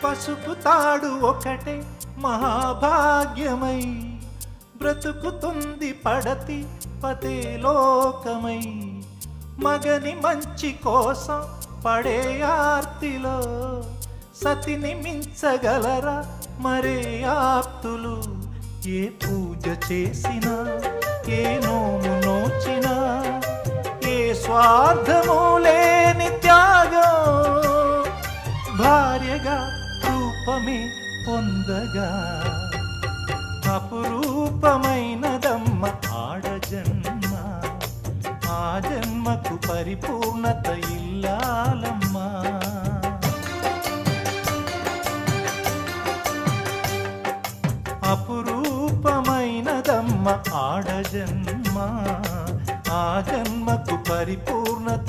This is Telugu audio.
పసుపు తాడు ఒకటే మహాభాగ్యమై బ్రతుకుతుంది పడతి పతే లోకమై. మగని మంచి కోసం పడే ఆర్తిలో సతిని మించగలరా మరే ఆప్తులు. ఏ పూజ చేసినా ఏ నోము నోచినా ఏ స్వార్థము లేని త్యాగం భార్యగా రూపమే పొందగా. అపురూపమైనదమ్మ ఆడజన్మ, ఆ జన్మకు పరిపూర్ణత ఇల్లాలమ్మా. అపురూపమైనదమ్మ ఆడజన్మ, ఆ జన్మకు పరిపూర్ణత